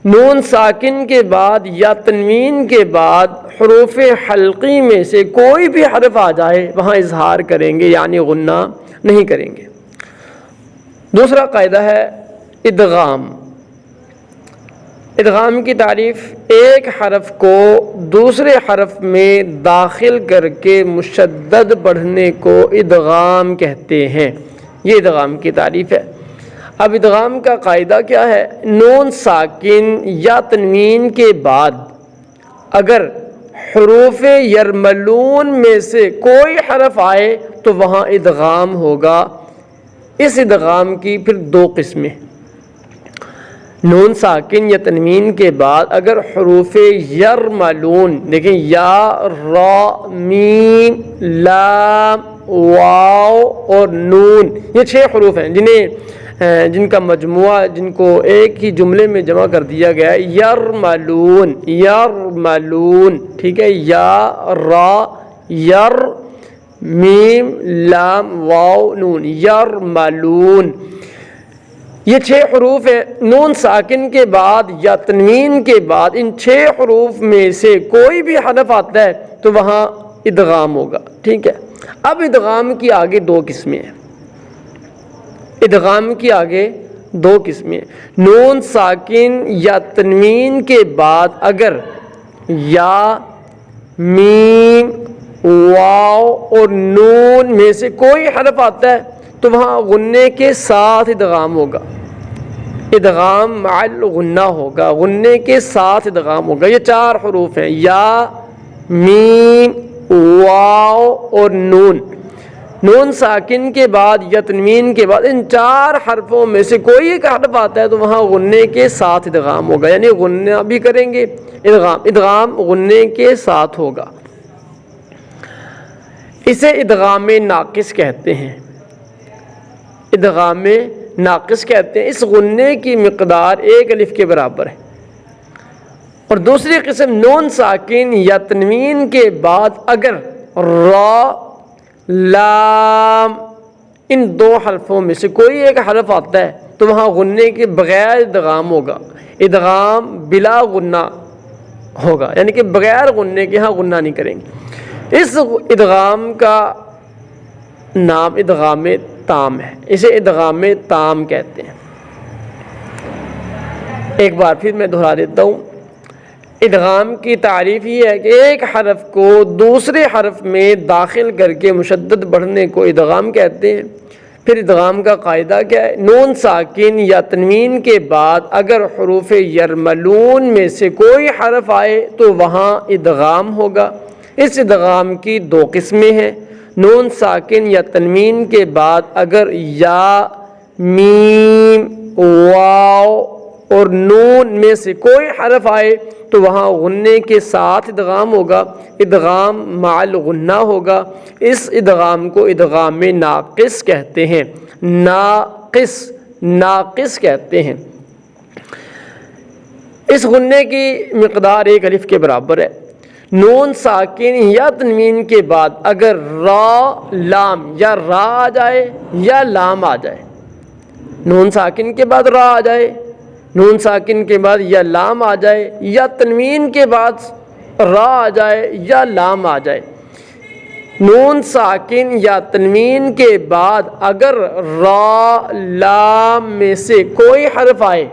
نون ساکن کے بعد یا تنوین کے بعد حروف حلقی میں سے کوئی بھی حرف آ جائے وہاں اظہار کریں گے، یعنی غنہ نہیں کریں گے۔ دوسرا قاعدہ ہے ادغام۔ ادغام کی تعریف ایک حرف کو دوسرے حرف میں داخل کر کے مشدد پڑھنے کو ادغام کہتے ہیں، یہ ادغام کی تعریف ہے۔ اب ادغام کا قاعدہ کیا ہے؟ نون ساکن یا تنوین کے بعد اگر حروف یرملون میں سے کوئی حرف آئے تو وہاں ادغام ہوگا۔ اس ادغام کی پھر دو قسمیں۔ نون ساکن یا تنوین کے بعد اگر حروف یرملون، دیکھیں یا، را، میم، لام، واو اور نون، یہ 6 حروف ہیں جن کا مجموعہ، جن کو ایک ہی جملے میں جمع کر دیا گیا ہے، یرملون، یرملون، ٹھیک ہے، یا، را، یر، میم، لام، واو، نون، یرملون، یہ 6 حروف ہیں۔ نون ساکن کے بعد یا تنوین کے بعد ان 6 حروف میں سے کوئی بھی حرف آتا ہے تو وہاں ادغام ہوگا، ٹھیک ہے۔ اب ادغام کی آگے 2 قسمیں ہیں۔ ادغام کی آگے 2 قسمیں ہیں۔ نون ساکن یا تنوین کے بعد اگر یا، میم، واو اور نون میں سے کوئی حرف آتا ہے تو وہاں غنے کے ساتھ ادغام ہوگا، ادغام مع الغنہ ہوگا، غنے کے ساتھ ادغام ہوگا۔ یہ 4 حروف ہیں، یا، میم، واو اور نون۔ نون ساکن کے بعد یا تنوین کے بعد ان 4 حرفوں میں سے کوئی ایک حرف آتا ہے تو وہاں غنے کے ساتھ ادغام ہوگا، یعنی غنہ بھی کریں گے، ادغام غنے کے ساتھ ہوگا۔ اسے ادغام ناقص کہتے ہیں، ادغام ناقص کہتے ہیں۔ اس غنے کی مقدار 1 الف کے برابر ہے۔ اور دوسری قسم، نون ساکن یا تنوین کے بعد اگر را، لام، ان 2 حرفوں میں سے کوئی ایک حرف آتا ہے تو وہاں غنے کے بغیر ادغام ہوگا، ادغام بلا غنہ ہوگا، یعنی کہ بغیر غنے کے ہاں غنہ نہیں کریں گے۔ اس ادغام کا نام ادغام تام ہے، اسے ادغام تام کہتے ہیں۔ ایک بار پھر میں دہرا دیتا ہوں، ادغام کی تعریف یہ ہے کہ ایک حرف کو دوسرے حرف میں داخل کر کے مشدد پڑھنے کو ادغام کہتے ہیں۔ پھر ادغام کا قاعدہ کیا ہے؟ نون ساکن یا تنوین کے بعد اگر حروف یرملون میں سے کوئی حرف آئے تو وہاں ادغام ہوگا۔ اس ادغام کی 2 قسمیں ہیں۔ نون ساکن یا تنوین کے بعد اگر یا، میم، واو اور نون میں سے کوئی حرف آئے تو وہاں غنے کے ساتھ ادغام ہوگا، ادغام مع الغنہ ہوگا۔ اس ادغام کو ادغام ناقص کہتے ہیں، ناقص کہتے ہیں۔ اس غنے کی مقدار 1 الف کے برابر ہے۔ نون ساکن یا تنوین کے بعد اگر را، لام، یا را آ جائے یا لام آ جائے، نون ساکن کے بعد را آ جائے، نون ساکن کے بعد یا لام آ جائے، یا تنوین کے بعد را آ جائے یا لام آ جائے، نون ساکن یا تنوین کے بعد اگر را، لام میں سے کوئی حرف آئے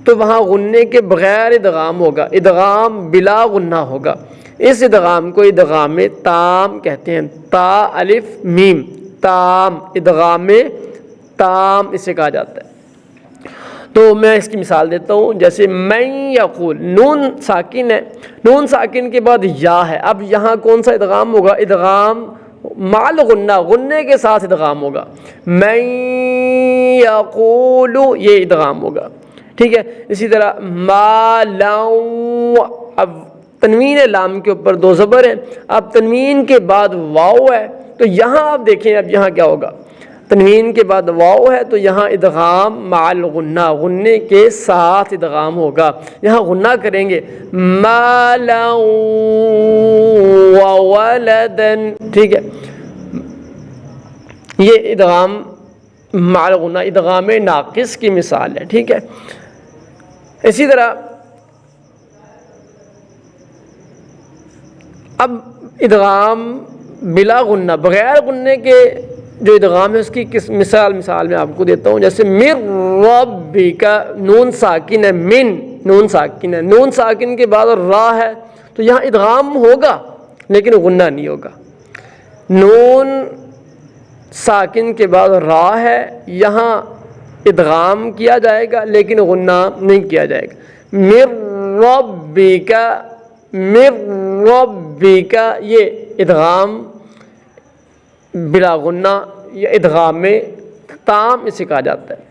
تو وہاں غنے کے بغیر ادغام ہوگا، ادغام بلا غنہ ہوگا۔ اس ادغام کو ادغام تام کہتے ہیں، تا الف میم، تام، ادغام تام اسے کہا جاتا ہے۔ تو میں اس کی مثال دیتا ہوں، جیسے من یقول، نون ساکن ہے، نون ساکن کے بعد یا ہے، اب یہاں کون سا ادغام ہوگا؟ ادغام مع الغنہ، غنے کے ساتھ ادغام ہوگا۔ من یقول، یہ ادغام ہوگا، ٹھیک ہے۔ اسی طرح ما لو، اب تنوین لام کے اوپر 2 زبر ہیں، اب تنوین کے بعد واو ہے تو یہاں آپ دیکھیں اب یہاں کیا ہوگا، تنوین کے بعد واو ہے تو یہاں ادغام مع الغنہ، غنے کے ساتھ ادغام ہوگا، یہاں غنہ کریں گے، مالا وولدا، ٹھیک ہے۔ یہ ادغام مع الغنہ، ادغام ناقص کی مثال ہے، ٹھیک ہے۔ اسی طرح اب ادغام بلا غنہ، بغیر غنے کے جو ادغام ہے اس کی کس مثال میں آپ کو دیتا ہوں. جیسے من ربک، نون ساکن ہے، من نون ساکن ہے، نون ساکن کے بعد را ہے تو یہاں ادغام ہوگا لیکن غنہ نہیں ہوگا. نون ساکن کے بعد را ہے، یہاں ادغام کیا جائے گا لیکن غنہ نہیں کیا جائے گا. من ربک، من ربک، یہ ادغام بلا غنہ یا ادغام میں تام اسے کہا جاتا ہے.